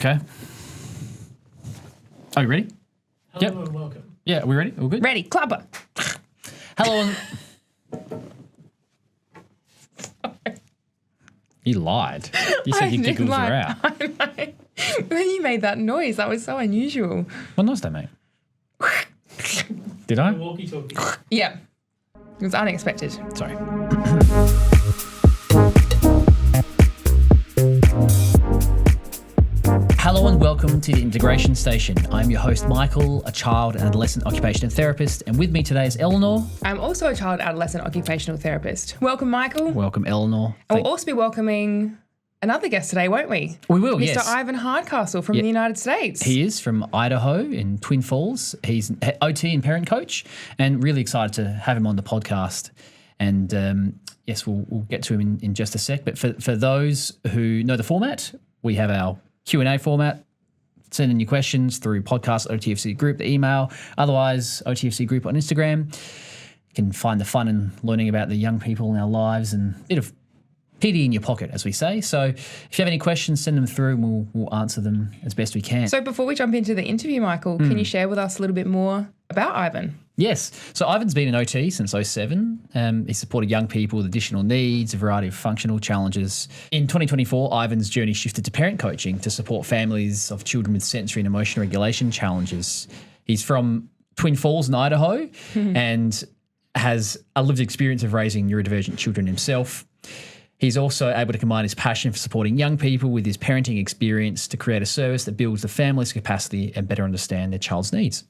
Okay. Are you ready? Hello and welcome. Yeah, are we ready? All good? Ready, clapper. Hello. You lied. You said your giggles were out. When you made that noise, that was so unusual. What noise did I make? Did I? Walkie-talkie. Yeah. It was unexpected. Sorry. Hello and welcome to the Integration Station. I'm your host, Michael, a child and adolescent occupational therapist, and with me today is Eleanor. I'm also a child adolescent occupational therapist. Welcome, Michael. Welcome, Eleanor. And we'll also be welcoming another guest today, won't we? We will, Mr. yes. Ivan Hardcastle from the United States. He is from Idaho in Twin Falls. He's an OT and parent coach, and really excited to have him on the podcast. And yes, we'll get to him in just a sec. But for those who know the format, we have our Q&A format. Send in your questions through podcast OTFC group, the email. Otherwise, OTFC group on Instagram. You can find the fun in learning about the young people in our lives and a bit of PD in your pocket, as we say. So if you have any questions, send them through and we'll answer them as best we can. So before we jump into the interview, Michael, can you share with us a little bit more about Ivan? Yes. So Ivan's been an OT since 2007. He's supported young people with additional needs, a variety of functional challenges. In 2024, Ivan's journey shifted to parent coaching to support families of children with sensory and emotional regulation challenges. He's from Twin Falls in Idaho and has a lived experience of raising neurodivergent children himself. He's also able to combine his passion for supporting young people with his parenting experience to create a service that builds the family's capacity and better understand their child's needs.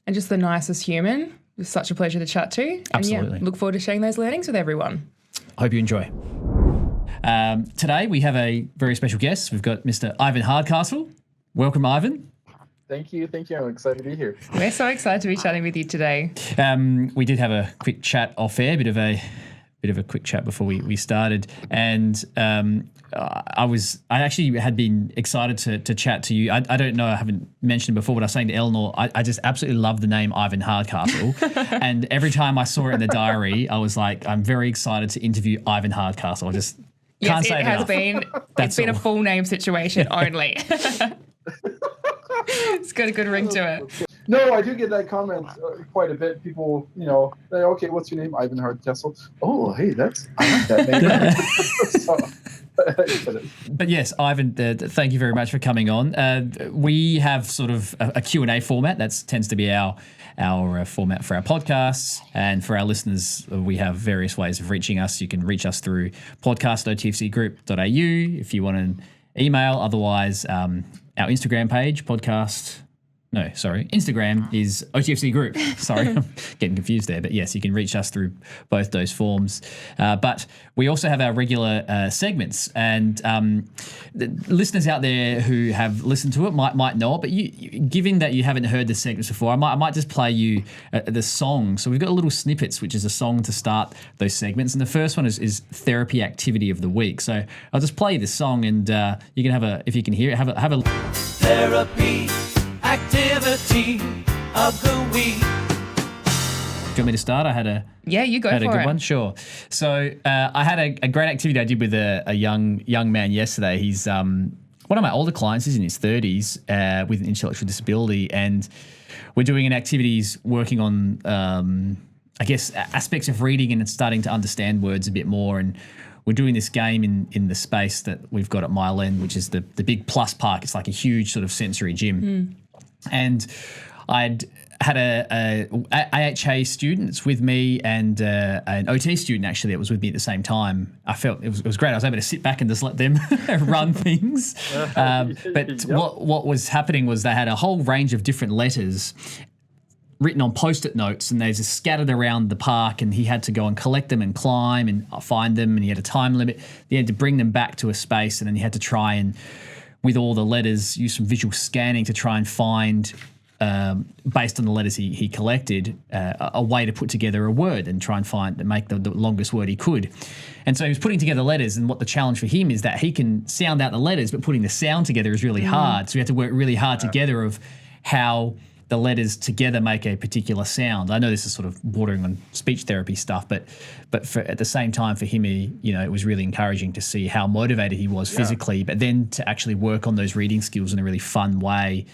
And just the nicest human. It's such a pleasure to chat to. Absolutely. And yeah, look forward to sharing those learnings with everyone. Hope you enjoy. Today we have a very special guest. We've got Mr. Ivan Hardcastle. Welcome, Ivan. Thank you. I'm excited to be here. We're so excited to be chatting with you today. We did have a quick chat off air, bit of a quick chat before we started, and I actually had been excited to chat to you. I don't know, I haven't mentioned it before, but I was saying to Eleanor, I just absolutely love the name Ivan Hardcastle, and every time I saw it in the diary, I was like, I'm very excited to interview Ivan Hardcastle. I just can't say it enough. It's been a full name situation only. It's got a good ring to it. No, I do get that comment quite a bit. People, say, okay, what's your name? Ivan Hardcastle. Oh, hey, I like that name. But yes, Ivan, thank you very much for coming on. We have sort of a Q&A format. That tends to be our format for our podcasts. And for our listeners, we have various ways of reaching us. You can reach us through podcast.otfcgroup.au if you want an email. Otherwise, our Instagram page, Instagram is OTFC Group. Sorry, I'm getting confused there. But yes, you can reach us through both those forms. But we also have our regular segments. And the listeners out there who have listened to it might know it. But given that you haven't heard the segments before, I might just play you the song. So we've got a little snippets, which is a song to start those segments. And the first one is Therapy Activity of the Week. So I'll just play this song and you can if you can hear it, have a Therapy Activity of the Week. Do you want me to start? You go had for a good it. one. Sure. So I had a great activity I did with a young man yesterday. He's one of my older clients. He's in his 30s with an intellectual disability, and we're doing an activities working on aspects of reading and starting to understand words a bit more. And we're doing this game in the space that we've got at Mile End, which is the big Plus Park. It's like a huge sort of sensory gym. And I'd had a AHA student that's with me and an OT student actually that was with me at the same time. I felt it was great. I was able to sit back and just let them run things. But what was happening was they had a whole range of different letters written on Post-it notes, and they're just scattered around the park, and he had to go and collect them and climb and find them, and he had a time limit. He had to bring them back to a space, and then he had to try and, with all the letters, use some visual scanning to try and find, based on the letters he collected, a way to put together a word and try and make the longest word he could. And so he was putting together letters, and what the challenge for him is that he can sound out the letters, but putting the sound together is really hard. So we had to work really hard together of how the letters together make a particular sound. I know this is sort of bordering on speech therapy stuff, but at the same time for him, it was really encouraging to see how motivated he was physically, but then to actually work on those reading skills in a really fun way.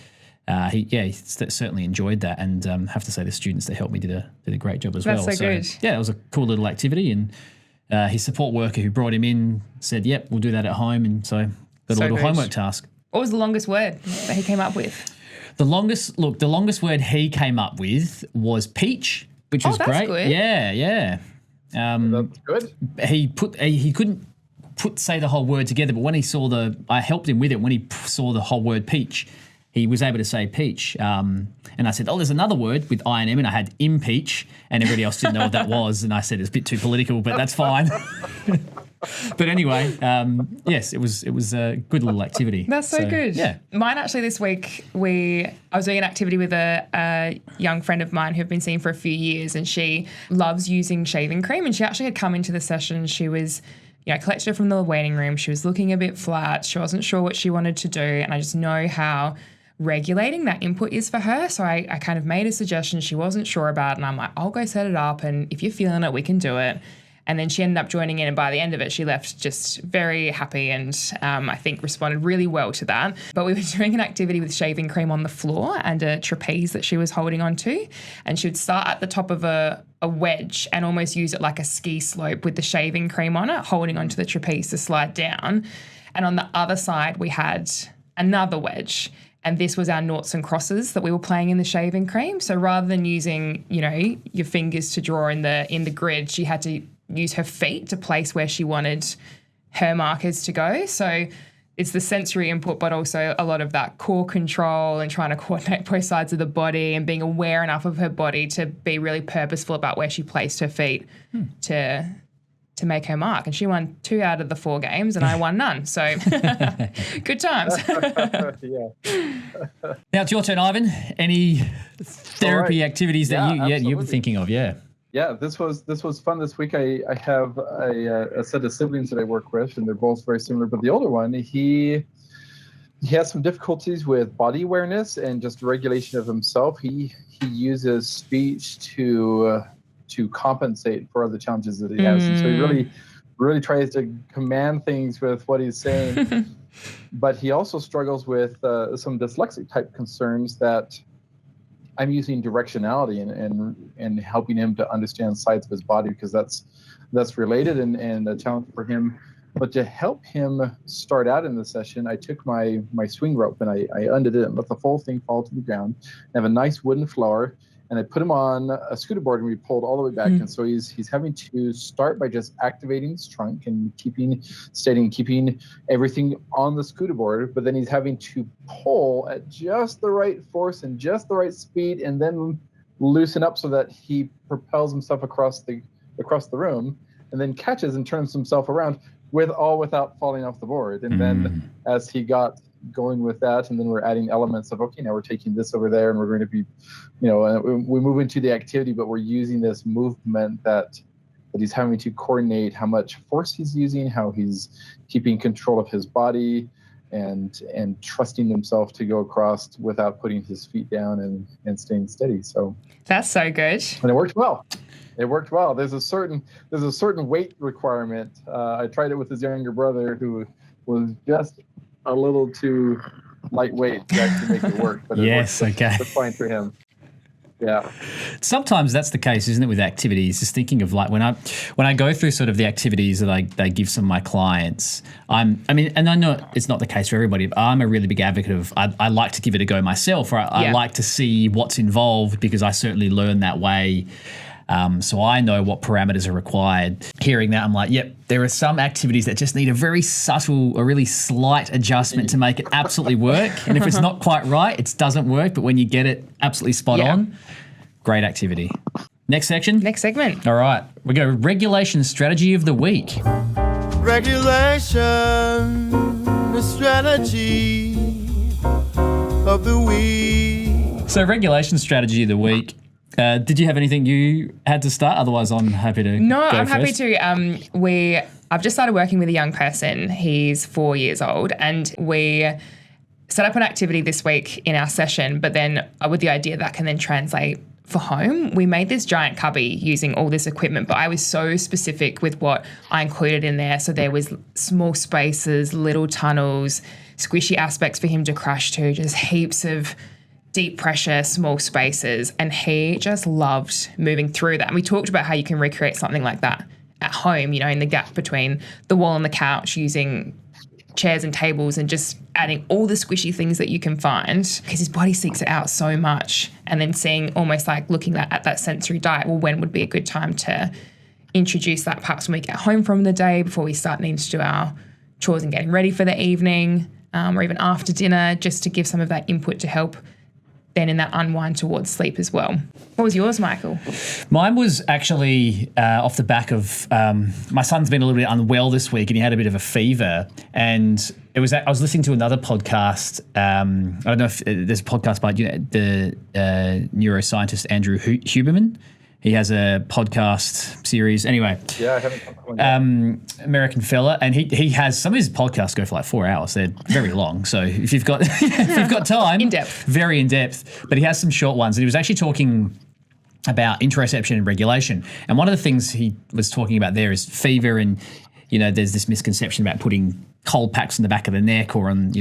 He certainly enjoyed that, and have to say the students that helped me did a great job as well. That's so good. Yeah, it was a cool little activity, and his support worker who brought him in said, "Yep, we'll do that at home," and so got a little homework task. What was the longest word that he came up with? The longest word he came up with was peach, which was that's great. good. Yeah. That's good. He couldn't say the whole word together, but when he saw I helped him with it. When he saw the whole word peach, he was able to say peach. And I said, there's another word with I and M, and I had impeach, and everybody else didn't know what that was. And I said, it's a bit too political, but that's fine. But anyway, yes, it was a good little activity. That's so good. Yeah. Mine actually this week, I was doing an activity with a young friend of mine who I've been seeing for a few years, and she loves using shaving cream, and she actually had come into the session. She was, I collected her from the waiting room. She was looking a bit flat. She wasn't sure what she wanted to do, and I just know how regulating that input is for her. So I kind of made a suggestion she wasn't sure about, and I'm like, I'll go set it up, and if you're feeling it, we can do it. And then she ended up joining in, and by the end of it, she left just very happy and I think responded really well to that. But we were doing an activity with shaving cream on the floor and a trapeze that she was holding onto, and she would start at the top of a wedge and almost use it like a ski slope with the shaving cream on it, holding onto the trapeze to slide down. And on the other side, we had another wedge. And this was our noughts and crosses that we were playing in the shaving cream. So rather than using, your fingers to draw in the grid, she had to use her feet to place where she wanted her markers to go. So it's the sensory input, but also a lot of that core control and trying to coordinate both sides of the body and being aware enough of her body to be really purposeful about where she placed her feet to make her mark. And she won 2 out of the 4 games and I won none. So good times. Yeah. Now it's your turn, Ivan. Any therapy activities that you were thinking of? Yeah. Yeah, this was fun this week. I have a set of siblings that I work with, and they're both very similar. But the older one, he has some difficulties with body awareness and just regulation of himself. He uses speech to compensate for other challenges that he has, and so he really tries to command things with what he's saying. But he also struggles with some dyslexic type concerns that I'm using directionality and helping him to understand sides of his body, because that's related and a challenge for him. But to help him start out in the session, I took my swing rope and I undid it and let the whole thing fall to the ground. I have a nice wooden floor, and I put him on a scooter board and we pulled all the way back. And so he's having to start by just activating his trunk and keeping everything on the scooter board, but then he's having to pull at just the right force and just the right speed, and then loosen up so that he propels himself across the room, and then catches and turns himself around without falling off the board. And then as he got going with that, and then we're adding elements of, okay, now we're taking this over there, and we're going to be, we move into the activity, but we're using this movement that he's having to coordinate how much force he's using, how he's keeping control of his body, and trusting himself to go across without putting his feet down and staying steady. So that's so good. And it worked well. There's a certain weight requirement. I tried it with his younger brother, who was just a little too lightweight to actually make it work. But it worked just fine for him. Yeah. Sometimes that's the case, isn't it, with activities? Just thinking of like when I go through sort of the activities that they give some of my clients, and I know it's not the case for everybody, but I'm a really big advocate of I like to give it a go myself, or I like to see what's involved, because I certainly learn that way. So I know what parameters are required. Hearing that, I'm like, yep, there are some activities that just need a very subtle, a really slight adjustment to make it absolutely work. And if it's not quite right, it doesn't work. But when you get it absolutely spot on, great activity. Next section? Next segment. All right. We go regulation strategy of the week. Regulation strategy of the week. So regulation strategy of the week. Did you have anything you had to start? Otherwise, I'm happy to No, go I'm first. happy to. I've just started working with a young person. He's 4 years old, and we set up an activity this week in our session, but then with the idea that can then translate for home. We made this giant cubby using all this equipment, but I was so specific with what I included in there. So there was small spaces, little tunnels, squishy aspects for him to crash to, just heaps of deep pressure, small spaces. And he just loved moving through that. And we talked about how you can recreate something like that at home, in the gap between the wall and the couch, using chairs and tables and just adding all the squishy things that you can find, because his body seeks it out so much. And then seeing, almost like looking at that sensory diet, well, when would be a good time to introduce that perhaps when we get home from the day, before we start needing to do our chores and getting ready for the evening, or even after dinner, just to give some of that input to help then in that unwind towards sleep as well. What was yours, Michael? Mine was actually off the back of my son's been a little bit unwell this week, and he had a bit of a fever. And I was listening to another podcast. I don't know if there's a podcast by the neuroscientist Andrew Huberman. He has a podcast series. Anyway, Yeah, I haven't. American fella, and he has some of his podcasts go for like 4 hours. They're very long, so if you've got time, In depth. very in depth. But he has some short ones, and he was actually talking about interoception and regulation. And one of the things he was talking about there is fever, and there's this misconception about putting cold packs on the back of the neck or on,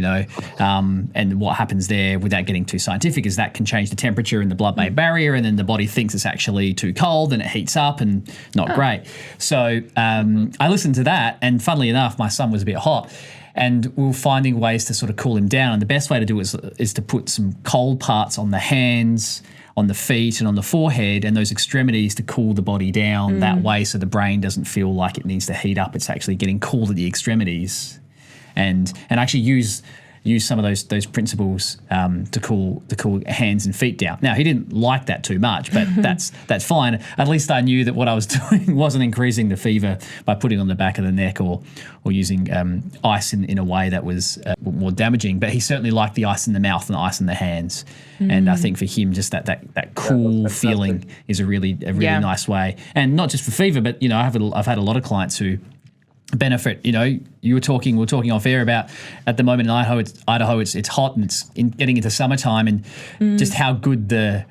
and what happens there, without getting too scientific, is that can change the temperature in the blood-brain barrier, and then the body thinks it's actually too cold and it heats up and not great. So I listened to that, and funnily enough, my son was a bit hot, and we were finding ways to sort of cool him down. And the best way to do it is to put some cold parts on the hands, on the feet and on the forehead, and those extremities to cool the body down that way, so the brain doesn't feel like it needs to heat up. It's actually getting cooled at the extremities. And actually use some of those principles to cool hands and feet down. Now, he didn't like that too much, but that's fine. At least I knew that what I was doing wasn't increasing the fever by putting on the back of the neck or using ice in a way that was more damaging. But he certainly liked the ice in the mouth and the ice in the hands. And I think for him, just that cool feeling is a really nice way. And not just for fever, but I've had a lot of clients who benefit. We were talking off air about, at the moment in Idaho it's hot, and it's getting into summertime, and just how good a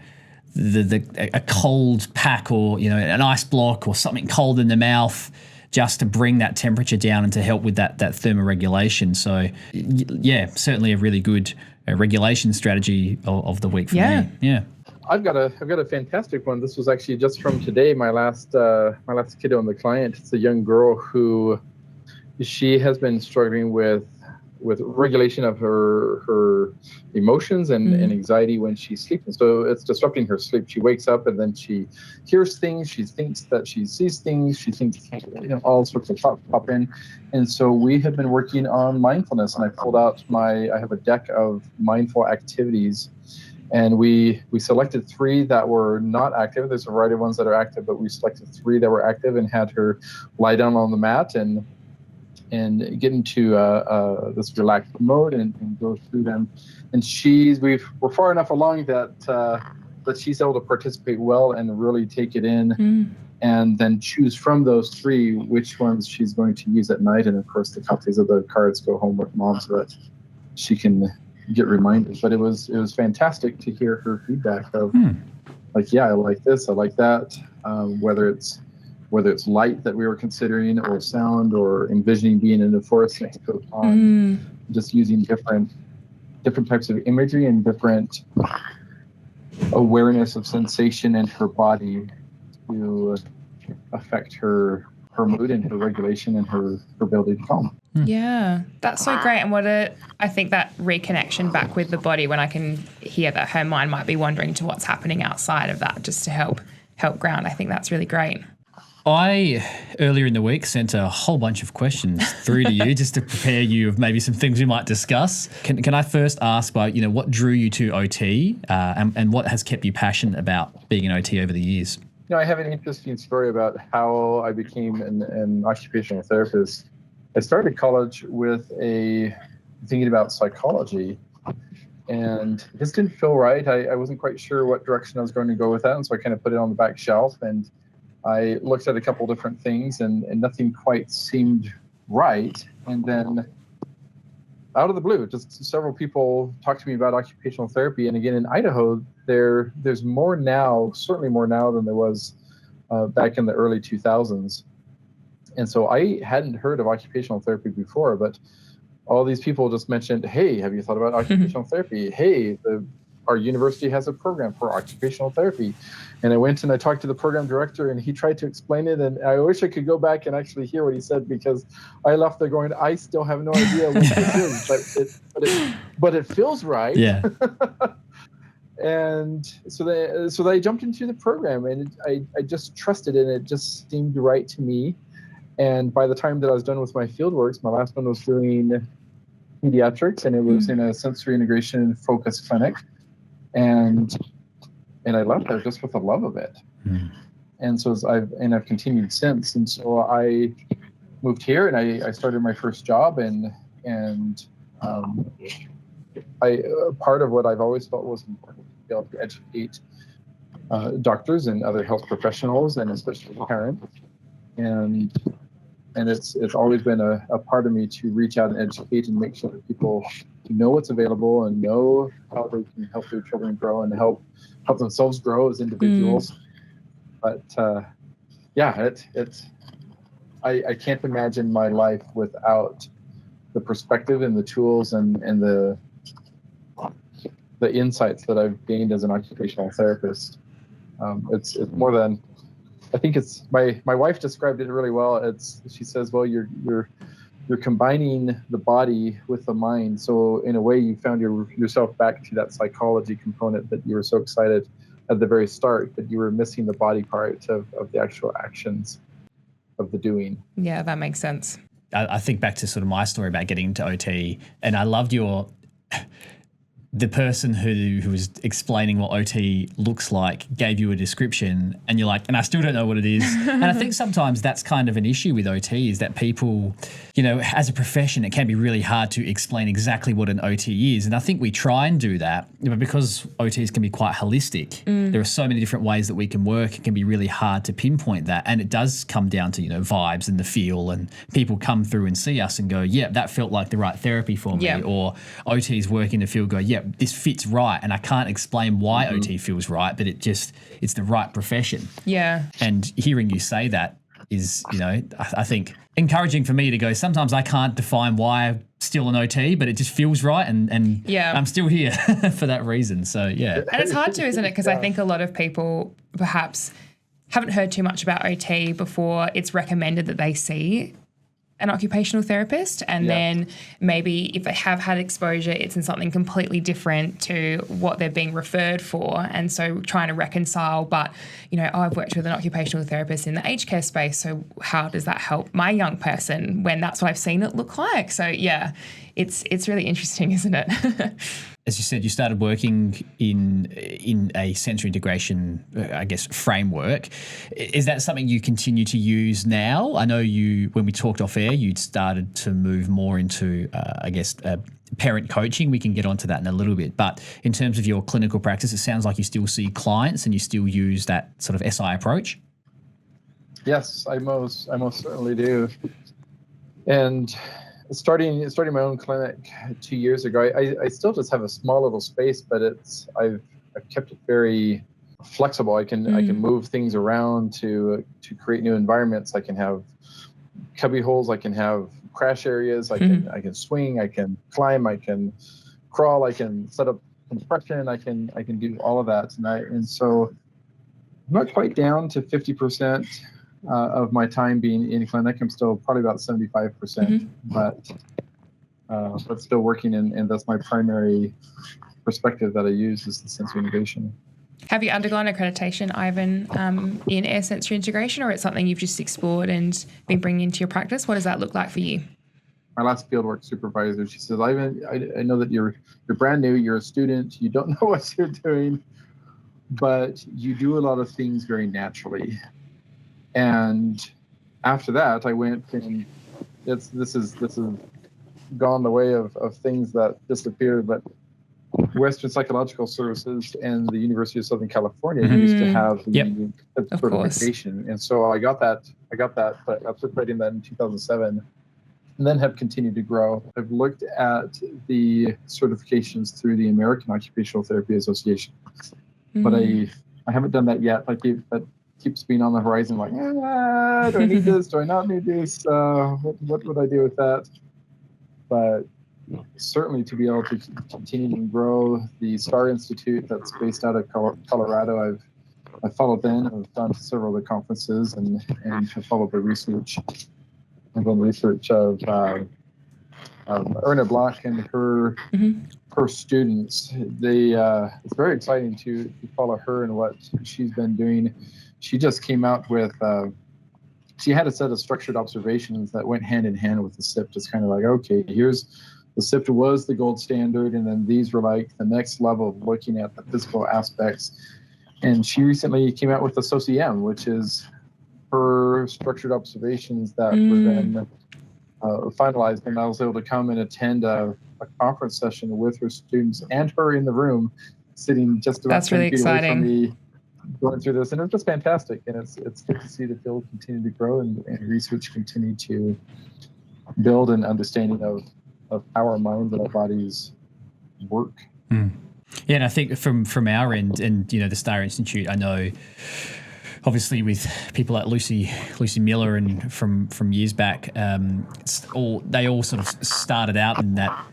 cold pack or an ice block or something cold in the mouth, just to bring that temperature down and to help with that thermoregulation. So yeah, certainly a really good regulation strategy of the week for me. Yeah. I've got a fantastic one. This was actually just from today. My last kiddo on the client. It's a young girl who, she has been struggling with regulation of her emotions and anxiety when she's sleeping. So it's disrupting her sleep. She wakes up and then she hears things. She thinks that she sees things. She thinks all sorts of pop in. And so we have been working on mindfulness, and I pulled out I have a deck of mindful activities. And we selected 3 that were not active. There's a variety of ones that are active, but we selected 3 that were active and had her lie down on the mat and get into this relaxed mode and go through them. And we're far enough along that she's able to participate well and really take it in, and then choose from those 3 which ones she's going to use at night. And of course, the copies of the cards go home with mom so that she can get reminders. But it was fantastic to hear her feedback of like, yeah, I like this, I like that, whether it's light that we were considering, or sound, or envisioning being in the forest next to a pond, just using different types of imagery and different awareness of sensation in her body to affect her mood and her regulation and her ability to calm. Yeah, that's so great. And I think that reconnection back with the body, when I can hear that her mind might be wandering to what's happening outside of that, just to help ground. I think that's really great. I, earlier in the week, sent a whole bunch of questions through to you just to prepare you of maybe some things we might discuss. Can I first ask about, what drew you to OT and what has kept you passionate about being an OT over the years? I have an interesting story about how I became an occupational therapist. I started college with thinking about psychology, and it just didn't feel right. I wasn't quite sure what direction I was going to go with that, and so I kind of put it on the back shelf, and I looked at a couple different things, and nothing quite seemed right. And then out of the blue, just several people talked to me about occupational therapy. And again, in Idaho, there's more now, certainly more now than there was back in the early 2000s. And so I hadn't heard of occupational therapy before, but all these people just mentioned, hey, have you thought about occupational therapy? Hey, our university has a program for occupational therapy. And I went and I talked to the program director, and he tried to explain it. And I wish I could go back and actually hear what he said, because I left there going, I still have no idea what this is, but it feels right. Yeah. And so they jumped into the program, and I just trusted it, and it just seemed right to me. And by the time that I was done with my fieldworks, my last one was doing pediatrics, and it was in a sensory integration focused clinic. And I left there just with the love of it. And so I've continued since. And so I moved here, and I started my first job, and part of what I've always felt was important to be able to educate doctors and other health professionals, and especially parents. And it's always been a part of me to reach out and educate and make sure that people know what's available and know how they can help their children grow and help themselves grow as individuals. But I can't imagine my life without the perspective and the tools and the insights that I've gained as an occupational therapist. It's more than, I think it's my wife described it really well. She says, well, you're combining the body with the mind. So in a way, you found yourself back to that psychology component that you were so excited at the very start, but you were missing the body part of the actual actions of the doing. Yeah, that makes sense. I think back to sort of my story about getting into OT, and I loved the person who was explaining what OT looks like gave you a description, and you're like, and I still don't know what it is. And I think sometimes that's kind of an issue with OT, is that people, as a profession, it can be really hard to explain exactly what an OT is. And I think we try and do that, but because OTs can be quite holistic, there are so many different ways that we can work, it can be really hard to pinpoint that. And it does come down to, vibes and the feel, and people come through and see us and go, yeah, that felt like the right therapy for me. Yeah. Or OTs work in the field go, yeah, this fits right, and I can't explain why OT feels right, but it's the right profession. Yeah. And hearing you say that is, I think encouraging for me to go, sometimes I can't define why I'm still an OT, but it just feels right, and Yeah. I'm still here for that reason. So, yeah. And it's hard to, isn't it? Because I think a lot of people perhaps haven't heard too much about OT before it's recommended that they see an occupational therapist, and then maybe if they have had exposure, it's in something completely different to what they're being referred for. And so trying to reconcile, but, I've worked with an occupational therapist in the aged care space, so how does that help my young person when that's what I've seen it look like? So, yeah, it's really interesting, isn't it? As you said, you started working in a sensory integration, framework. Is that something you continue to use now? I know when we talked off air, you'd started to move more into, parent coaching. We can get onto that in a little bit. But in terms of your clinical practice, it sounds like you still see clients and you still use that sort of SI approach. Yes, I most certainly do. And starting my own clinic 2 years ago, I still just have a small little space, but I've kept it very flexible. I can move things around to create new environments. I can have cubby holes. I can have crash areas. I can swing. I can climb. I can crawl. I can set up compression. I can do all of that. And so I'm not quite down to 50%. Of my time being in clinic. I'm still probably about 75%, but still working, and that's my primary perspective that I use is the sensory integration. Have you undergone accreditation, Ivan, in air sensory integration, or it's something you've just explored and been bringing into your practice? What does that look like for you? My last fieldwork supervisor, she says, Ivan, I know that you're brand new, you're a student, you don't know what you're doing, but you do a lot of things very naturally. And after that, I went, and this has gone the way of things that disappeared. But Western Psychological Services and the University of Southern California used to have the certification, and so I got that. I got certified in that in 2007. and then have continued to grow. I've looked at the certifications through the American Occupational Therapy Association, but I haven't done that yet. That keeps being on the horizon. Like, do I need this? Do I not need this? What would I do with that? But certainly to be able to continue to grow the STAR Institute that's based out of Colorado, I've followed them. I've gone to several of the conferences and have followed the research. I've done research of Erna Block and her students. It's very exciting to follow her and what she's been doing. She just came out with she had a set of structured observations that went hand in hand with the SIPT. It's kind of like, okay, here's the SIPT was the gold standard, and then these were like the next level of looking at the physical aspects. And she recently came out with the SOCIEM, which is her structured observations that were then finalized. And I was able to come and attend a conference session with her students and her in the room, sitting just about 10 feet away from me, going through this. And it was just fantastic. And it's good to see the field continue to grow and research continue to build an understanding of how our minds and our bodies work. Yeah, and I think from our end, and the STAR Institute, I know obviously with people like Lucy Miller and from years back, they all sort of started out in that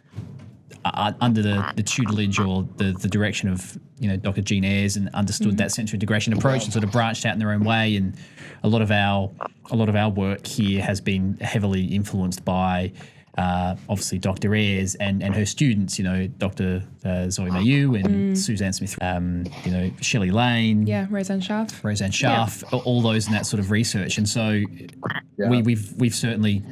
under the tutelage or the direction of Dr. Jean Ayres, and understood that sensory integration approach and sort of branched out in their own way. And a lot of our work here has been heavily influenced by obviously Dr. Ayres and her students, Dr. Zoe Mayu and Suzanne Smith, Shelley Lane. Yeah, Roseanne Schaff. All those in that sort of research. And so we've certainly,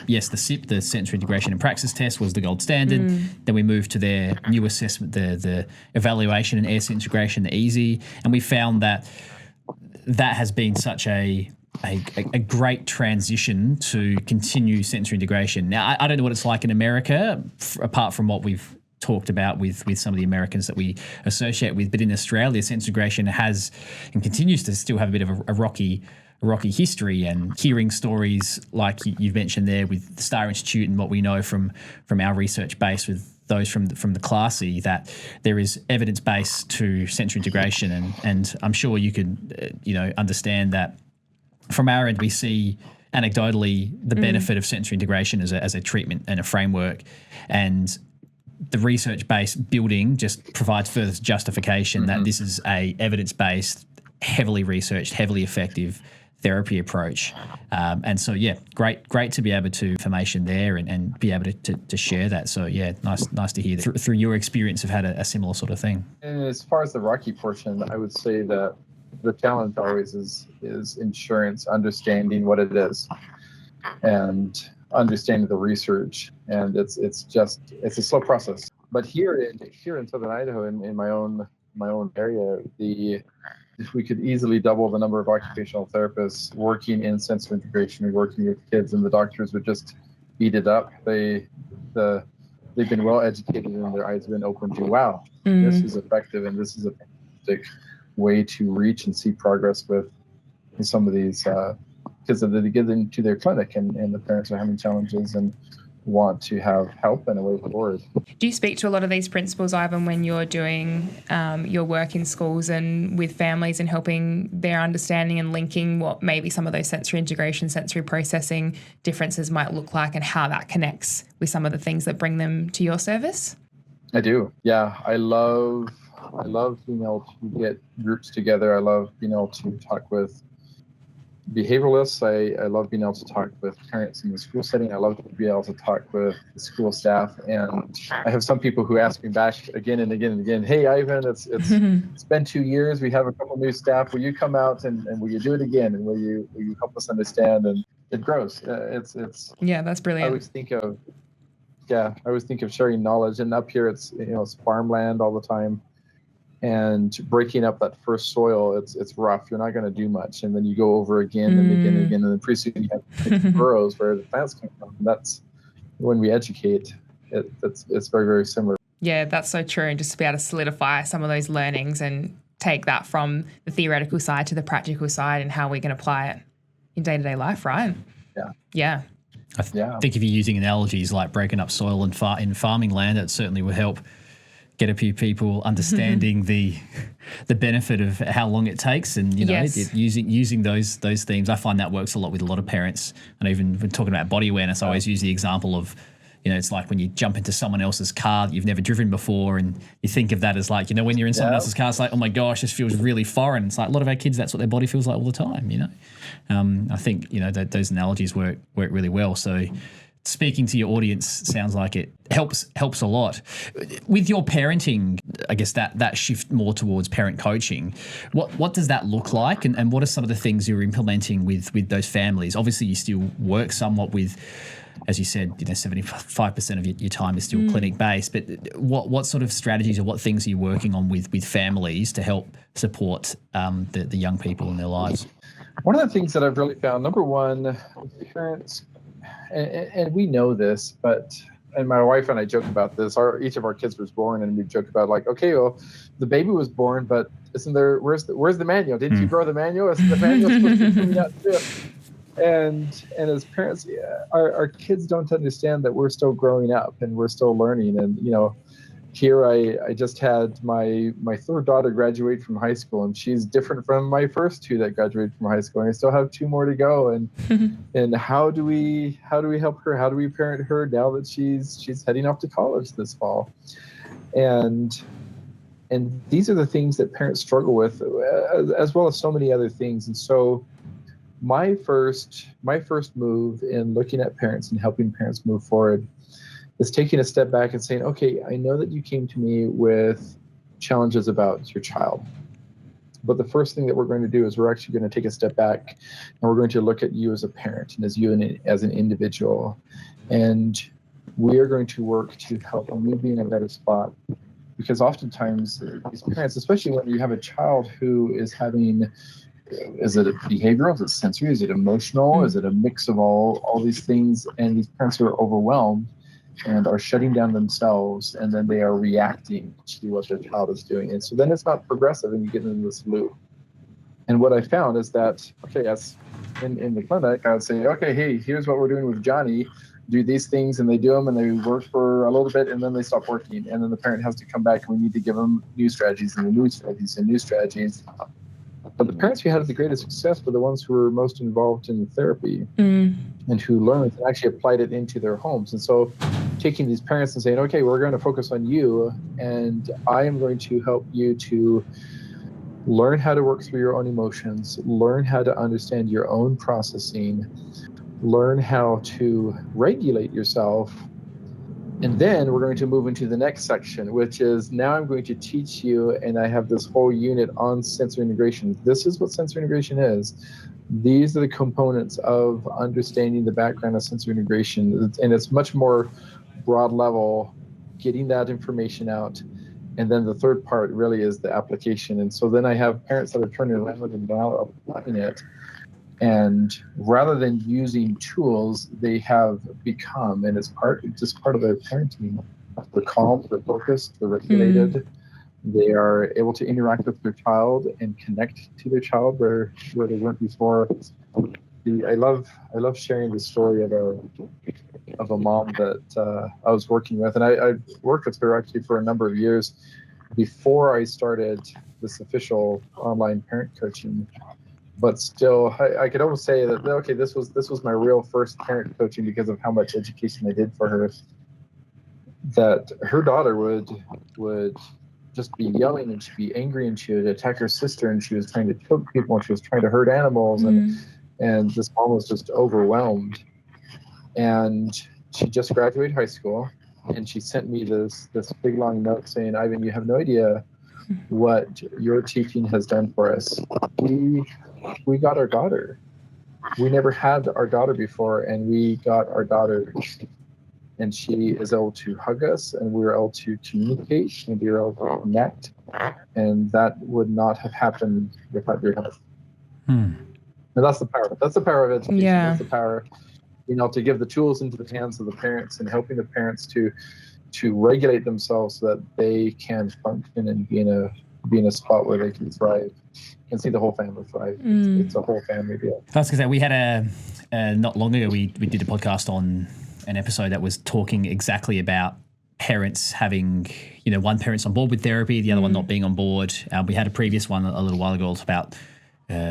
yes, the SIP, the sensory integration and praxis test, was the gold standard. Then we moved to their new assessment, the evaluation and air sense integration, the EASY. And we found that has been such a great transition to continue sensory integration. Now, I don't know what it's like in America, apart from what we've talked about with some of the Americans that we associate with. But in Australia, sensory integration has and continues to still have a bit of a rocky history. And hearing stories like you've mentioned there with the STAR Institute and what we know from our research base with those from the Classy, that there is evidence base to sensory integration, and I'm sure you could understand that. From our end, we see anecdotally the benefit of sensory integration as a treatment and a framework, and the research-based building just provides further justification that this is a evidence-based, heavily researched, heavily effective therapy approach. And so, great to be able to information there and be able to share that. So, nice to hear that through your experience have had a similar sort of thing. And as far as the rocky portion, I would say that the challenge always is insurance, understanding what it is and understanding the research. And it's a slow process. But here in Southern Idaho, in my own area, we could easily double the number of occupational therapists working in sensory integration and working with kids, and the doctors would just eat it up. They've been well educated and their eyes have been open to, wow, this is effective and this is a fantastic way to reach and see progress with some of these kids that they get into their clinic, and the parents are having challenges and want to have help and a way forward. Do you speak to a lot of these principles, Ivan, when you're doing your work in schools and with families and helping their understanding and linking what maybe some of those sensory integration, sensory processing differences might look like, and how that connects with some of the things that bring them to your service? I do. Yeah, I love being able to get groups together. I love being able to talk with behavioralists. I love being able to talk with parents in the school setting. I love to be able to talk with the school staff. And I have some people who ask me back again and again and again, hey, Ivan, it's been 2 years. We have a couple new staff. Will you come out and will you do it again? And will you help us understand? And it grows. That's brilliant. I always think of sharing knowledge. And up here, it's farmland all the time. And breaking up that first soil, it's rough. You're not going to do much, and then you go over again and again and again, and then pretty soon you have burrows where the plants come from. And that's when we educate. It's very, very similar. Yeah, that's so true. And just to be able to solidify some of those learnings and take that from the theoretical side to the practical side and how we can apply it in day-to-day life, right? Yeah. Yeah. I think if you're using analogies like breaking up soil in farming land, it certainly would help get a few people understanding the benefit of how long it takes, and using those themes. I find that works a lot with a lot of parents, and even when talking about body awareness, I always use the example of, it's like when you jump into someone else's car that you've never driven before, and you think of that as like, when you're in someone else's car, it's like, oh my gosh, this feels really foreign. It's like a lot of our kids, that's what their body feels like all the time, I think, those analogies work really well. So speaking to your audience sounds like it helps a lot. With your parenting, I guess that shift more towards parent coaching, what does that look like, and what are some of the things you're implementing with those families? Obviously, you still work somewhat with, as you said, 75% of your time is still clinic-based, but what sort of strategies or what things are you working on with families to help support the young people in their lives? One of the things that I've really found, number one, parents, and we know this, and my wife and I joke about this. Each of our kids was born, and we joke about like, okay, well, the baby was born, but isn't there? Where's the manual? Didn't you grow the manual? Isn't the manual supposed to be coming out too? And as parents, our kids don't understand that we're still growing up and we're still learning. And here I just had my third daughter graduate from high school, and she's different from my first two that graduated from high school, and I still have two more to go. And and how do we help her? How do we parent her now that she's heading off to college this fall? And these are the things that parents struggle with, as well as so many other things. And so my first move in looking at parents and helping parents move forward is taking a step back and saying, okay, I know that you came to me with challenges about your child, but the first thing that we're going to do is we're actually going to take a step back, and we're going to look at you as a parent and as you as an individual, and we are going to work to help you be in a better spot. Because oftentimes these parents, especially when you have a child who is having, is it behavioral, is it sensory, is it emotional, is it a mix of all these things, and these parents are overwhelmed and are shutting down themselves, and then they are reacting to what their child is doing. And so then it's not progressive, and you get into this loop. And what I found is that, okay, as in the clinic, I would say, okay, hey, here's what we're doing with Johnny. Do these things, and they do them, and they work for a little bit, and then they stop working. And then the parent has to come back, and we need to give them new strategies and new strategies and new strategies. But the parents who had the greatest success were the ones who were most involved in therapy and who learned and actually applied it into their homes. And so taking these parents and saying, okay, we're going to focus on you, and I am going to help you to learn how to work through your own emotions, learn how to understand your own processing, learn how to regulate yourself. And then we're going to move into the next section, which is now I'm going to teach you, and I have this whole unit on sensory integration. This is what sensory integration is. These are the components of understanding the background of sensory integration. And it's much more broad level, getting that information out. And then the third part really is the application. And so then I have parents that are turning around and now applying it. And rather than using tools, they have become, and it's just part of their parenting. They're calm, they're focused, they're regulated. They are able to interact with their child and connect to their child where they weren't before. I love sharing the story of a mom that I was working with, and I worked with her actually for a number of years before I started this official online parent coaching. But still, I could almost say that, okay, this was my real first parent coaching because of how much education I did for her. That her daughter would just be yelling, and she'd be angry, and she would attack her sister, and she was trying to choke people, and she was trying to hurt animals, and this mom was just overwhelmed. And she just graduated high school, and she sent me this big long note saying, Ivan, you have no idea what your teaching has done for us. We got our daughter. We never had our daughter before, and we got our daughter. And she is able to hug us, and we were able to communicate, and we were able to connect. And that would not have happened without your help. And that's the power. That's the power of education. Yeah. That's the power, to give the tools into the hands of the parents and helping the parents to regulate themselves so that they can function and be in be in a spot where they can thrive and see the whole family thrive. It's a whole family deal. I was going to say, we had not long ago, we did a podcast on an episode that was talking exactly about parents having, one parent's on board with therapy, the other one not being on board. We had a previous one a little while ago about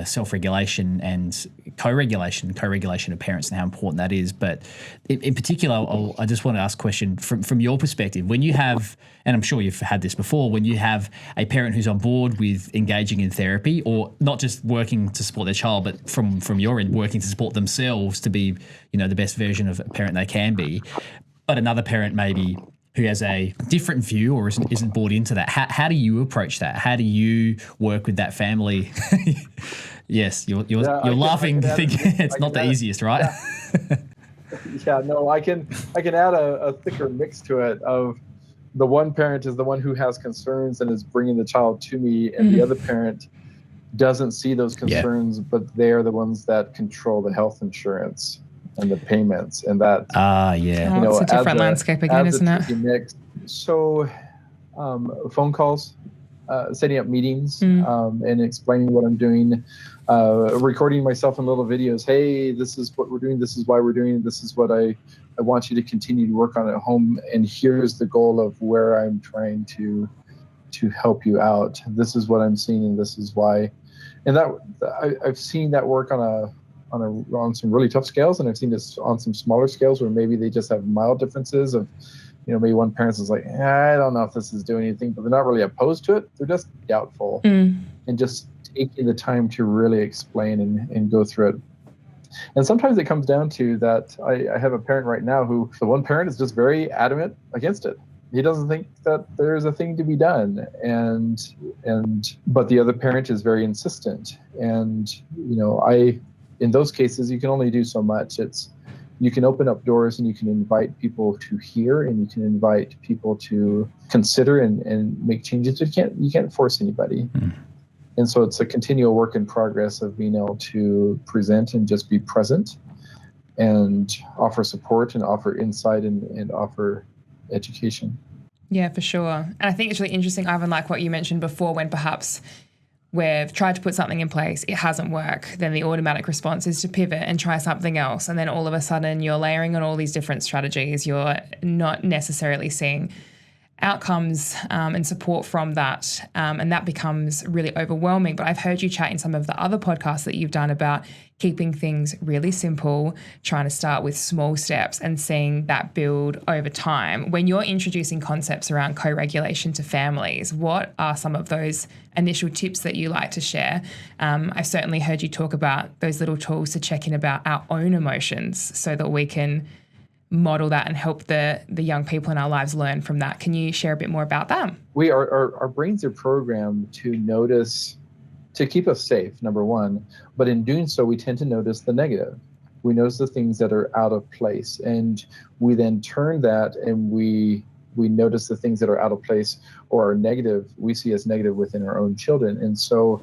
self-regulation and co-regulation of parents and how important that is. But in particular, I just want to ask a question from your perspective. When you have, and I'm sure you've had this before, when you have a parent who's on board with engaging in therapy, or not just working to support their child, but from your end, working to support themselves to be, the best version of a parent they can be, but another parent maybe who has a different view or isn't bought into that. How do you approach that? How do you work with that family? Yes, you're laughing. It's not the easiest, right? Yeah, no, I can add a thicker mix to it of the one parent is the one who has concerns and is bringing the child to me, and the other parent doesn't see those concerns, but they're the ones that control the health insurance and the payments, and that it's a different landscape again, isn't it? Mix. So phone calls, setting up meetings, and explaining what I'm doing, recording myself in little videos. Hey, this is what we're doing, this is why we're doing it, this is what I want you to continue to work on at home, and here's the goal of where I'm trying to help you out. This is what I'm seeing, and this is why. And that I've seen that work on some really tough scales, and I've seen this on some smaller scales where maybe they just have mild differences of, maybe one parent is like, I don't know if this is doing anything, but they're not really opposed to it. They're just doubtful, and just taking the time to really explain and go through it. And sometimes it comes down to that. I have a parent right now who, the one parent is just very adamant against it. He doesn't think that there's a thing to be done, but the other parent is very insistent. And in those cases, you can only do so much. You can open up doors, and you can invite people to hear, and you can invite people to consider and make changes. You can't force anybody. And so it's a continual work in progress of being able to present and just be present and offer support and offer insight and offer education. Yeah, for sure. And I think it's really interesting, Ivan, like what you mentioned before, when perhaps we've tried to put something in place, it hasn't worked, then the automatic response is to pivot and try something else. And then all of a sudden you're layering on all these different strategies. You're not necessarily seeing outcomes and support from that. And that becomes really overwhelming. But I've heard you chat in some of the other podcasts that you've done about keeping things really simple, trying to start with small steps and seeing that build over time. When you're introducing concepts around co-regulation to families, what are some of those initial tips that you like to share? I've certainly heard you talk about those little tools to check in about our own emotions so that we can model that and help the young people in our lives learn from that. Can you share a bit more about that? Our brains are programmed to notice, to keep us safe, number one, but in doing so, we tend to notice the negative. We notice the things that are out of place, and we then turn that and we notice the things that are out of place or are negative, we see as negative within our own children. And so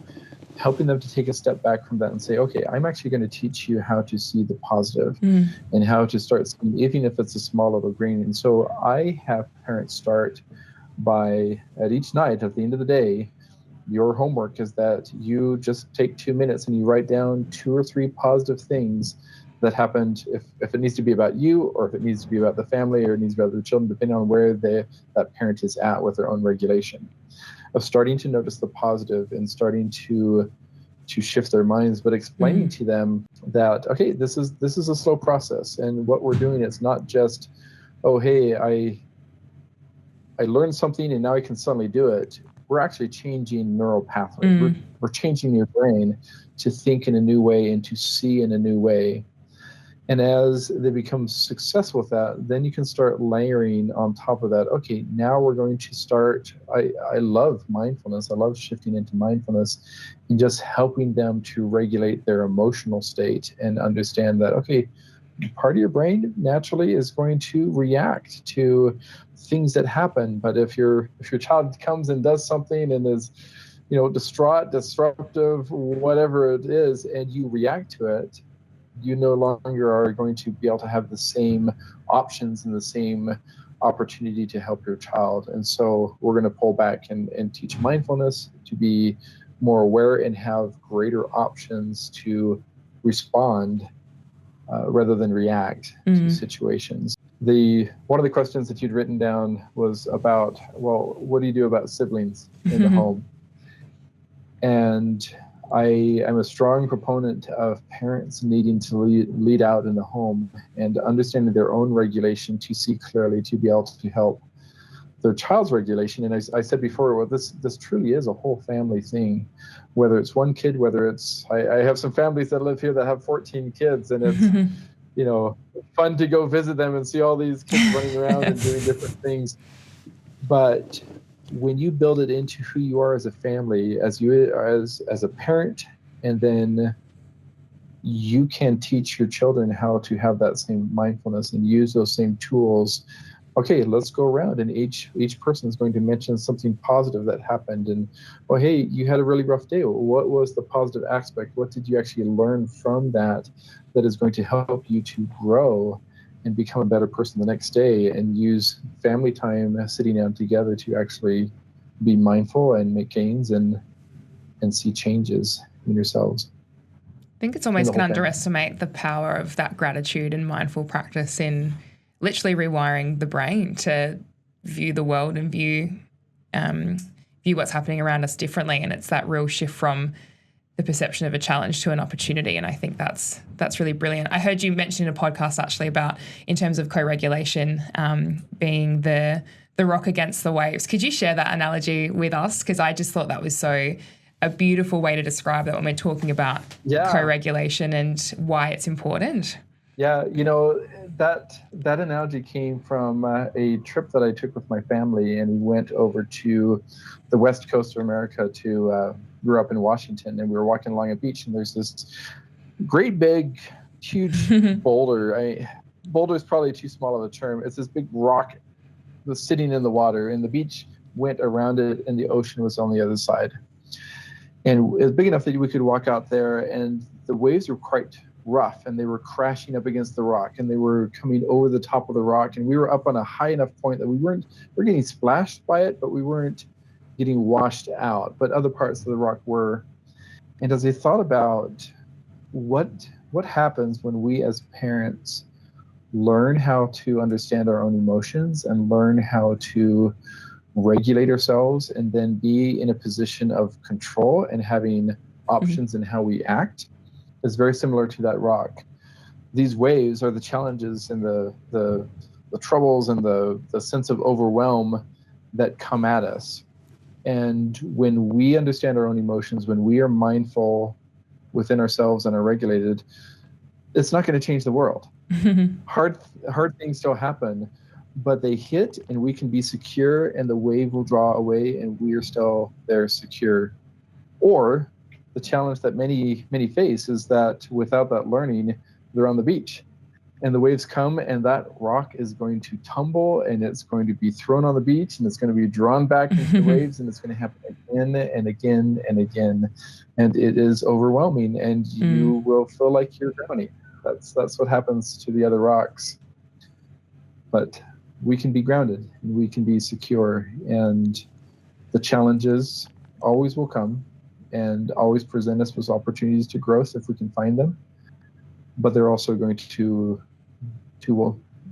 helping them to take a step back from that and say, okay, I'm actually going to teach you how to see the positive and how to start seeing, even if it's a small little green. And so I have parents start by, at each night, at the end of the day, your homework is that you just take 2 minutes and you write down 2 or 3 positive things that happened, if it needs to be about you, or if it needs to be about the family, or it needs to be about the children, depending on where that parent is at with their own regulation. Of starting to notice the positive and starting to shift their minds, but explaining to them that, okay, this is a slow process, and what we're doing is not just, oh, hey, I learned something and now I can suddenly do it. We're actually changing neural pathways. We're changing your brain to think in a new way and to see in a new way. And as they become successful with that, then you can start layering on top of that. Okay, now we're going to start. I love mindfulness. I love shifting into mindfulness and just helping them to regulate their emotional state and understand that, okay, part of your brain naturally is going to react to things that happen. But if your child comes and does something and is, distraught, disruptive, whatever it is, and you react to it, you no longer are going to be able to have the same options and the same opportunity to help your child. And so we're going to pull back and teach mindfulness, to be more aware and have greater options to respond rather than react to situations. One of the questions that you'd written down was about, well, what do you do about siblings in the home? And I am a strong proponent of parents needing to lead out in the home and understanding their own regulation to see clearly, to be able to help their child's regulation. And I said before, well, this truly is a whole family thing, whether it's one kid, whether it's, I have some families that live here that have 14 kids, and it's, fun to go visit them and see all these kids running around and doing different things. But when you build it into who you are as a family, as a parent, and then you can teach your children how to have that same mindfulness and use those same tools. Okay, let's go around, and each person is going to mention something positive that happened. And, well, hey, you had a really rough day. What was the positive aspect? What did you actually learn from that is going to help you to grow and become a better person the next day? And use family time sitting down together to actually be mindful and make gains and see changes in yourselves. I think it's almost can underestimate the power of that gratitude and mindful practice in literally rewiring the brain to view the world and view what's happening around us differently. And it's that real shift from the perception of a challenge to an opportunity. And I think that's really brilliant. I heard you mention in a podcast actually about, in terms of co-regulation, being the rock against the waves. Could you share that analogy with us? Because I just thought that was a beautiful way to describe that when we're talking about co-regulation and why it's important. Yeah, that analogy came from a trip that I took with my family, and we went over to the west coast of America grew up in Washington, and we were walking along a beach, and there's this great big, huge boulder. Boulder is probably too small of a term. It's this big rock that's sitting in the water, and the beach went around it, and the ocean was on the other side. And it was big enough that we could walk out there, and the waves were quite rough, and they were crashing up against the rock, and they were coming over the top of the rock, and we were up on a high enough point that we're getting splashed by it, but we weren't getting washed out, but other parts of the rock were. And as I thought about what happens when we as parents learn how to understand our own emotions and learn how to regulate ourselves, and then be in a position of control and having options in how we act, is very similar to that rock. These waves are the challenges and the troubles and the sense of overwhelm that come at us. And when we understand our own emotions, when we are mindful within ourselves and are regulated, it's not going to change the world. Hard things still happen, but they hit, and we can be secure, and the wave will draw away, and we are still there secure. Or the challenge that many face is that without that learning, they're on the beach, and the waves come, and that rock is going to tumble, and it's going to be thrown on the beach, and it's going to be drawn back into the waves, and it's going to happen again and again and again, and it is overwhelming, and you will feel like you're drowning. That's what happens to the other rocks. But we can be grounded, and we can be secure, and the challenges always will come and always present us with opportunities to growth if we can find them, but they're also going to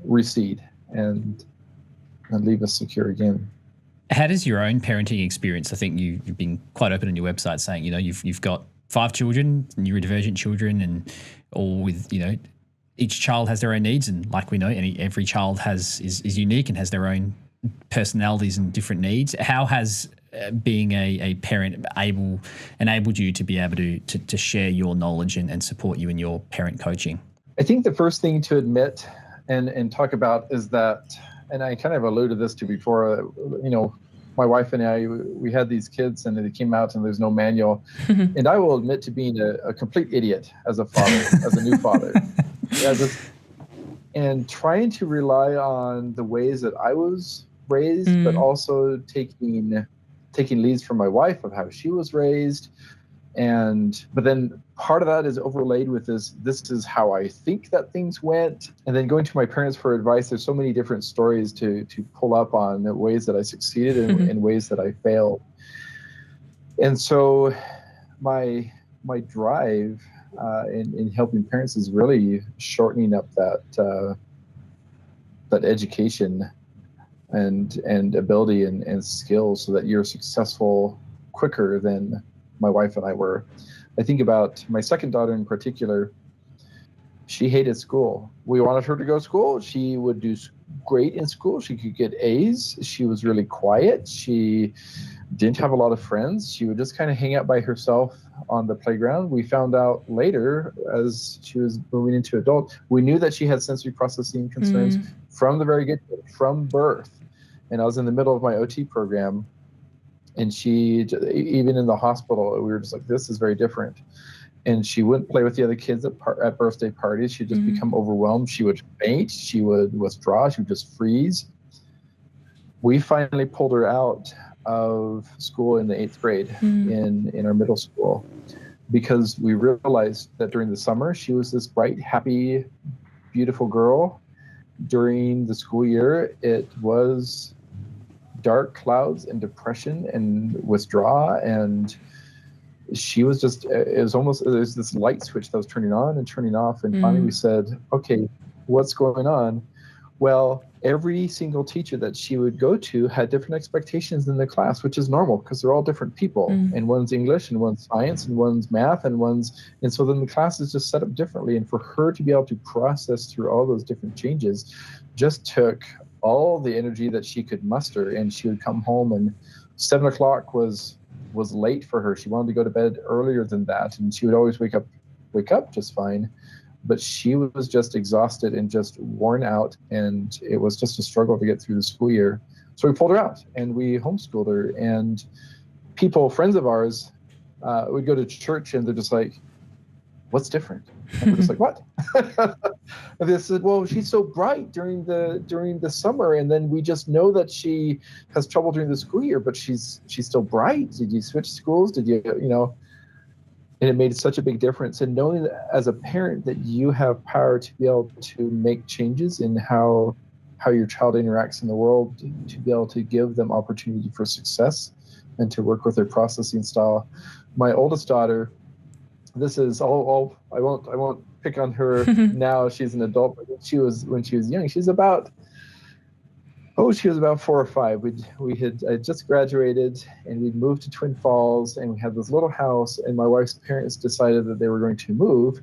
recede and leave us secure again. How does your own parenting experience? I think you've been quite open on your website saying, you've got 5 children, neurodivergent children, and all with, each child has their own needs, and like we know, every child is unique and has their own personalities and different needs. How has being a parent enabled you to be able to share your knowledge and support you in your parent coaching? I think the first thing to admit and talk about is that, and I kind of alluded this to before, my wife and I, we had these kids, and they came out, and there's no manual. And I will admit to being a complete idiot as a father, as a new father. And trying to rely on the ways that I was raised, but also taking leads from my wife of how she was raised, But then part of that is overlaid with this is how I think that things went. And then going to my parents for advice, there's so many different stories to pull up on the ways that I succeeded and ways that I failed. And so my drive in helping parents is really shortening up that education and ability and skills so that you're successful quicker than my wife and I were. I think about my second daughter in particular. She hated school. We wanted her to go to school. She would do great in school. She could get A's. She was really quiet. She didn't have a lot of friends. She would just kind of hang out by herself on the playground. We found out later, as she was moving into adult, we knew that she had sensory processing concerns from the very get-go, from birth. And I was in the middle of my OT program, and she, even in the hospital, we were just like, this is very different. And she wouldn't play with the other kids at birthday parties. She'd just become overwhelmed. She would faint. She would withdraw. She would just freeze. We finally pulled her out of school in the 8th grade in our middle school, because we realized that during the summer, she was this bright, happy, beautiful girl. During the school year, it was dark clouds and depression and withdrawal, and she was just, it was almost, there's this light switch that was turning on and turning off. And finally we said, okay, what's going on? Well, every single teacher that she would go to had different expectations in the class, which is normal because they're all different people. And one's English and one's science and one's math and so then the class is just set up differently. And for her to be able to process through all those different changes just took all the energy that she could muster. And she would come home, and 7 o'clock was late for her. She wanted to go to bed earlier than that. And she would always wake up just fine. But she was just exhausted and just worn out, and it was just a struggle to get through the school year. So we pulled her out and we homeschooled her. And friends of ours, would go to church and they're just like, what's different? And we're just like, what? And they said, well, she's so bright during the summer, and then we just know that she has trouble during the school year, but she's still bright. Did you switch schools? Did you know? And it made such a big difference. And knowing that as a parent that you have power to be able to make changes in how your child interacts in the world, to be able to give them opportunity for success and to work with their processing style. My oldest daughter, this is all I won't pick on her now. She's an adult, but when she was young, she was about 4 or 5. I just graduated, and we'd moved to Twin Falls, and we had this little house, and my wife's parents decided that they were going to move.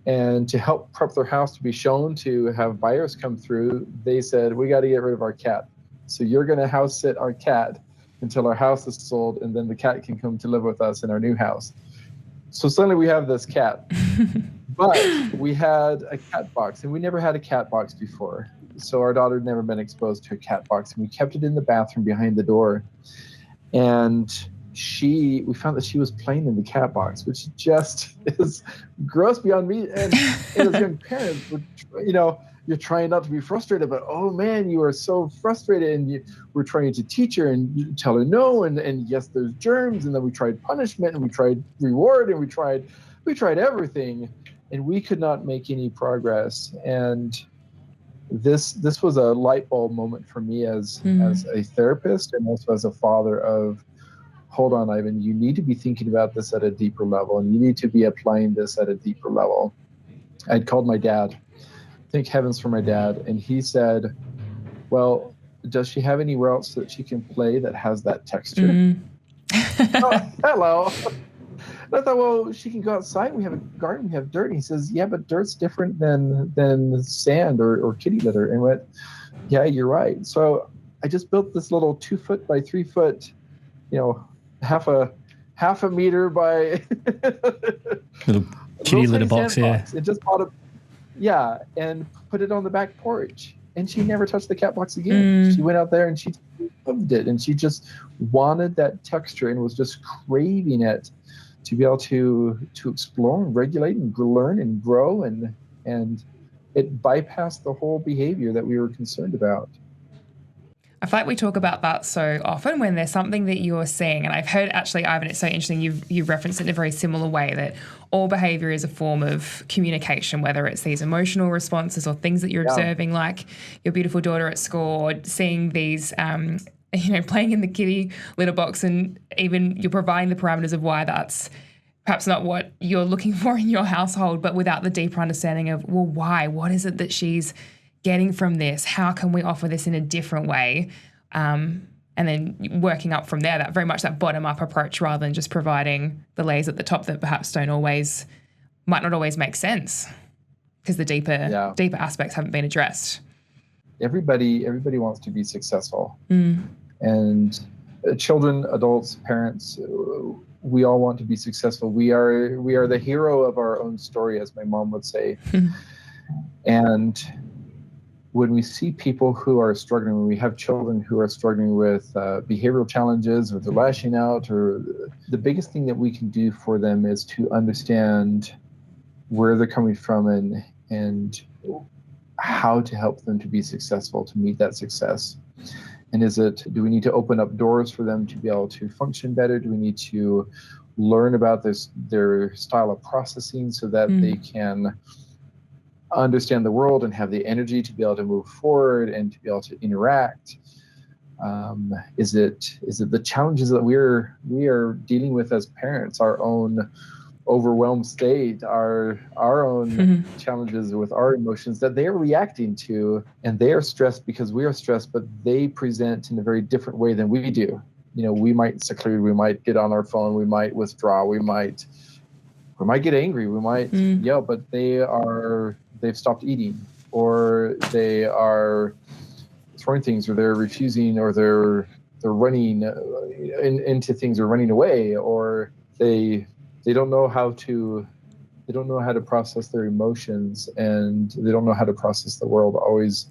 And to help prep their house to be shown, to have buyers come through, they said, we got to get rid of our cat. So you're going to house sit our cat until our house is sold, and then the cat can come to live with us in our new house. So suddenly we have this cat. But we had a cat box, and we never had a cat box before. So our daughter had never been exposed to a cat box, and we kept it in the bathroom behind the door. And we found that she was playing in the cat box, which just is gross beyond me. And as young parents, you're trying not to be frustrated, but oh man, you are so frustrated, and we're trying to teach her and you tell her no, and yes, there's germs, and then we tried punishment, and we tried reward, and we tried everything, and we could not make any progress. And this was a light bulb moment for me as a therapist, and also as a father of, hold on, Ivan, you need to be thinking about this at a deeper level, and you need to be applying this at a deeper level. I'd called my dad. Thank heavens for my dad. And he said, well, does she have anywhere else that she can play that has that texture? Oh, hello. And I thought, well, she can go outside. We have a garden, we have dirt. And he says, yeah, but dirt's different than sand or kitty litter. And I went, yeah, you're right. So I just built this little 2 foot by 3 foot, half a meter by little kitty litter box. Yeah. It just bought and put it on the back porch. And she never touched the cat box again. She went out there and she loved it. And she just wanted that texture and was just craving it to be able to explore and regulate and learn and grow. And it bypassed the whole behavior that we were concerned about. I feel like we talk about that so often when there's something that you're seeing. And I've heard, actually, Ivan, it's so interesting, you've referenced it in a very similar way, that all behaviour is a form of communication, whether it's these emotional responses or things that you're observing, like your beautiful daughter at school, or seeing these, playing in the kitty litter box, and even you're providing the parameters of why that's perhaps not what you're looking for in your household, but without the deeper understanding of, well, why? What is it that she's getting from this? How can we offer this in a different way? And then working up from there, that very much that bottom-up approach, rather than just providing the layers at the top that perhaps might not always make sense because the deeper aspects haven't been addressed. Everybody wants to be successful. And children, adults, parents, we all want to be successful. We are the hero of our own story, as my mom would say. And when we see people who are struggling, when we have children who are struggling with behavioral challenges, or they're lashing out, or the biggest thing that we can do for them is to understand where they're coming from and how to help them to be successful, to meet that success. And do we need to open up doors for them to be able to function better? Do we need to learn about their style of processing so that they can understand the world and have the energy to be able to move forward and to be able to interact? Is it the challenges that we are dealing with as parents, our own overwhelmed state, our own challenges with our emotions that they're reacting to, and they are stressed because we are stressed, but they present in a very different way than we do. We might seclude, we might get on our phone, we might withdraw, we might get angry, we might yell, but they've stopped eating, or they are throwing things, or they're refusing, or they're running into things, or running away, or they don't know how to process their emotions, and they don't know how to process the world always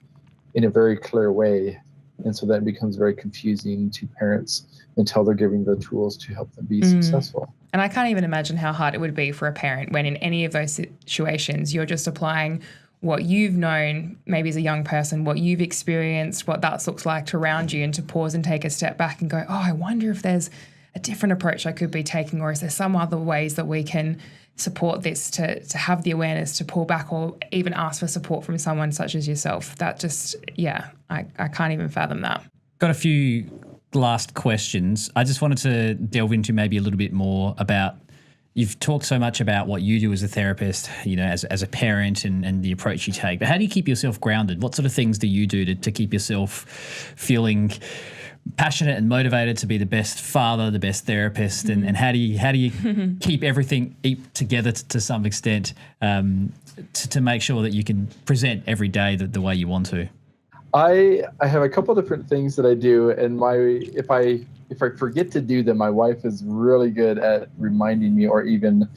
in a very clear way. And so that becomes very confusing to parents until they're giving the tools to help them be successful. And I can't even imagine how hard it would be for a parent when in any of those situations you're just applying what you've known, maybe as a young person, what you've experienced, what that looks like to around you, and to pause and take a step back and go, oh, I wonder if there's a different approach I could be taking, or is there some other ways that we can support this, to have the awareness to pull back, or even ask for support from someone such as yourself. That just, I can't even fathom that. Got a few last questions. I just wanted to delve into maybe a little bit more about, you've talked so much about what you do as a therapist, as a parent and the approach you take, but how do you keep yourself grounded? What sort of things do you do to keep yourself feeling passionate and motivated to be the best father, the best therapist, and how do you keep everything together to some extent to make sure that you can present every day the way you want to? I have a couple of different things that I do, and if I forget to do them, my wife is really good at reminding me, or even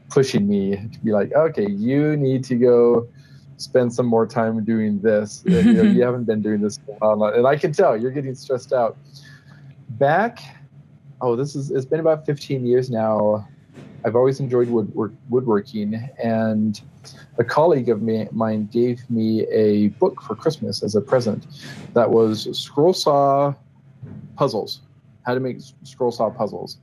pushing me to be like, okay, you need to go spend some more time doing this. You haven't been doing this for a while, and I can tell you're getting stressed out. It's been about 15 years now. I've always enjoyed woodworking, and a colleague of mine gave me a book for Christmas as a present that was scroll saw puzzles, how to make scroll saw puzzles.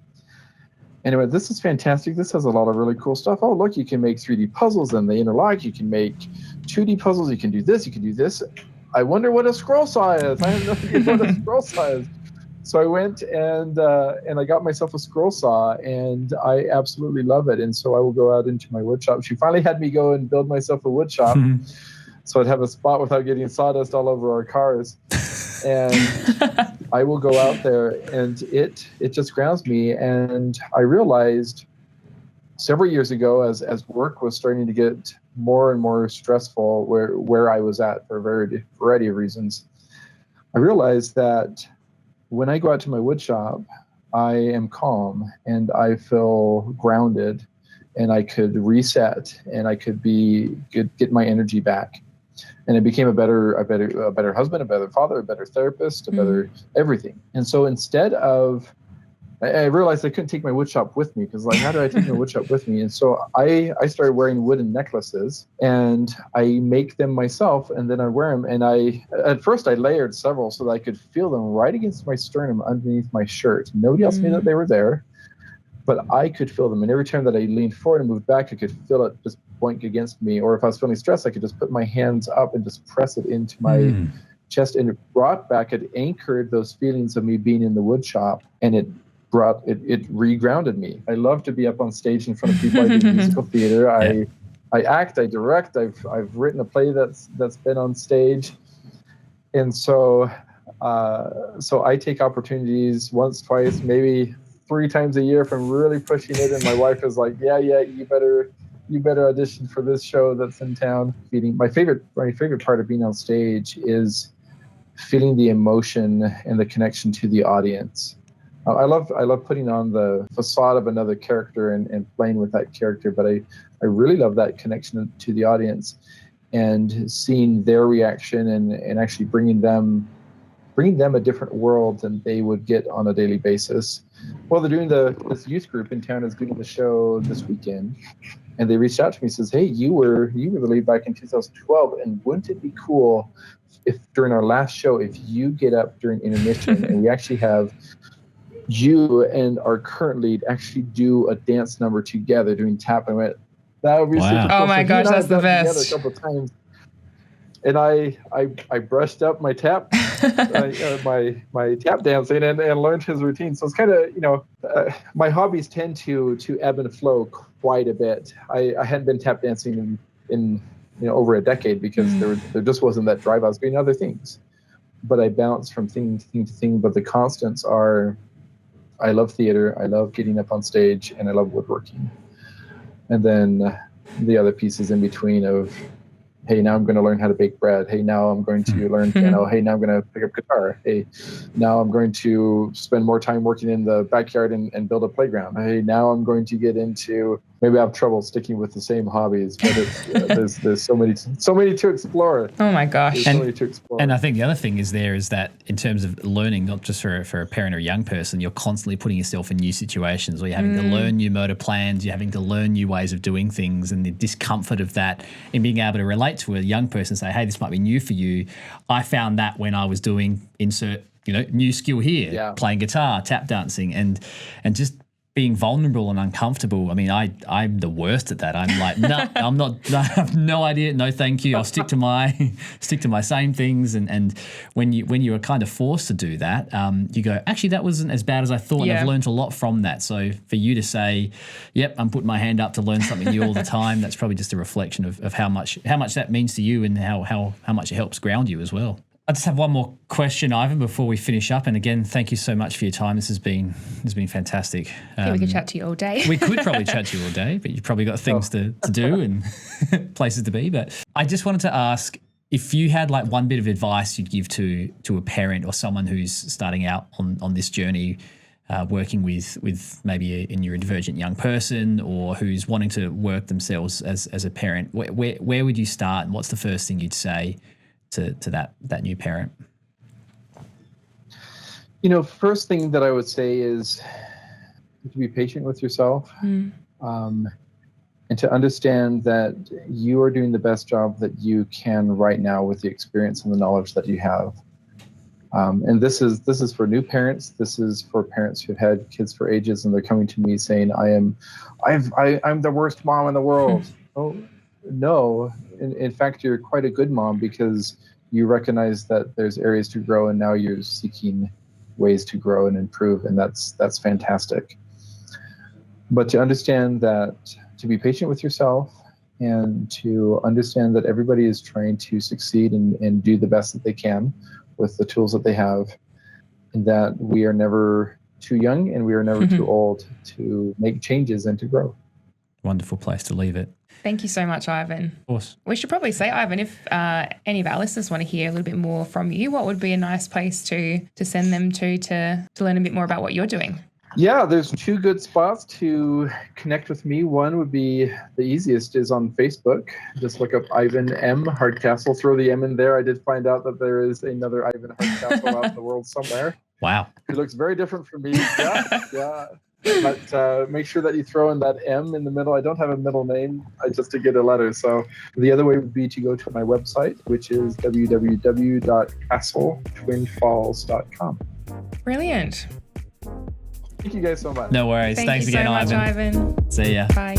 Anyway, this is fantastic. This has a lot of really cool stuff. Oh, look, you can make 3D puzzles and they interlock. You can make 2D puzzles. You can do this. You can do this. I wonder what a scroll saw is. I have no idea what a scroll saw is. So I went and I got myself a scroll saw, and I absolutely love it. And so I will go out into my wood shop. She finally had me go and build myself a wood shop so I'd have a spot without getting sawdust all over our cars. And I will go out there, and it just grounds me. And I realized several years ago, as work was starting to get more and more stressful where I was at for a variety of reasons, I realized that when I go out to my wood shop, I am calm and I feel grounded, and I could reset, and I could get my energy back. And I became a better husband, a better father, a better therapist, a better everything. And so instead of I realized I couldn't take my wood shop with me because, like, how do I take my wood shop with me? And so I started wearing wooden necklaces, and I make them myself, and then I wear them. And at first I layered several so that I could feel them right against my sternum underneath my shirt. Nobody else knew that they were there, but I could feel them. And every time that I leaned forward and moved back, I could feel it just boink against me. Or if I was feeling stressed, I could just put my hands up and just press it into my chest, and it brought back, it anchored those feelings of me being in the wood shop, and it re-grounded me. I love to be up on stage in front of people. I do musical theater. I act, I direct. I've written a play that's been on stage, and so I take opportunities once, twice, maybe 3 times a year if I'm really pushing it. And my wife is like, yeah, you better audition for this show that's in town. My favorite part of being on stage is feeling the emotion and the connection to the audience. I love putting on the facade of another character and playing with that character, but I really love that connection to the audience and seeing their reaction and actually bringing them a different world than they would get on a daily basis. Well, they're doing this youth group in town is doing the show this weekend, and they reached out to me and says, hey, you were the lead back in 2012, and wouldn't it be cool if during our last show, if you get up during intermission and we actually have you and our current lead actually do a dance number together doing tap. And I went, that would be super cool. Oh my gosh, that's the best. A couple of times. And I brushed up my tap, my tap dancing and learned his routine. So it's kind of, my hobbies tend to ebb and flow quite a bit. I hadn't been tap dancing in over a decade because there just wasn't that drive. I was doing other things, but I bounce from thing to thing. But the constants are, I love theater, I love getting up on stage, and I love woodworking. And then the other pieces in between of, hey, now I'm going to learn how to bake bread. Hey, now I'm going to learn piano. Hey, now I'm going to pick up guitar. Hey, now I'm going to spend more time working in the backyard and build a playground. Hey, now I'm going to get into, maybe I have trouble sticking with the same hobbies, but it's, there's so many to explore. Oh my gosh. There's so many to explore. And I think the other thing is that in terms of learning, not just for a parent or a young person, you're constantly putting yourself in new situations where you're having to learn new motor plans, you're having to learn new ways of doing things, and the discomfort of that in being able to relate to a young person and say, hey, this might be new for you. I found that when I was doing new skill here, playing guitar, tap dancing, and just being vulnerable and uncomfortable. I mean, I'm the worst at that. I'm like, no, I'm not. I have no idea. No, thank you. I'll stick to my same things. And when you are kind of forced to do that, you go, actually, that wasn't as bad as I thought. And I've learned a lot from that. So for you to say, yep, I'm putting my hand up to learn something new all the time, that's probably just a reflection of how much that means to you and how much it helps ground you as well. I just have one more question, Ivan, before we finish up. And again, thank you so much for your time. This has been fantastic. We could chat to you all day. We could probably chat to you all day, but you've probably got things to do and places to be. But I just wanted to ask if you had like one bit of advice you'd give to a parent or someone who's starting out on this journey, working with maybe a neurodivergent young person or who's wanting to work themselves as a parent, where would you start, and what's the first thing you'd say to that new parent? First thing that I would say is to be patient with yourself, and to understand that you are doing the best job that you can right now with the experience and the knowledge that you have. And this is for new parents. This is for parents who've had kids for ages and they're coming to me saying, I'm the worst mom in the world. Oh, no. In fact, you're quite a good mom because you recognize that there's areas to grow and now you're seeking ways to grow and improve, and that's fantastic. But to understand that, to be patient with yourself and to understand that everybody is trying to succeed and do the best that they can with the tools that they have, and that we are never too young and we are never too old to make changes and to grow. Wonderful place to leave it. Thank you so much, Ivan. Of course. We should probably say, Ivan, if any of our listeners want to hear a little bit more from you, what would be a nice place to send them to learn a bit more about what you're doing? Yeah, there's 2 good spots to connect with me. One would be, the easiest is on Facebook. Just look up Ivan M. Hardcastle. Throw the M in there. I did find out that there is another Ivan Hardcastle out in the world somewhere. Wow. He looks very different from me. Yeah. But make sure that you throw in that M in the middle. I don't have a middle name. I just to get a letter. So the other way would be to go to my website, which is www.castletwinfalls.com. Brilliant. Thank you guys so much. No worries. Thanks Thank you again, so much, Ivan. Ivan. See ya. Bye.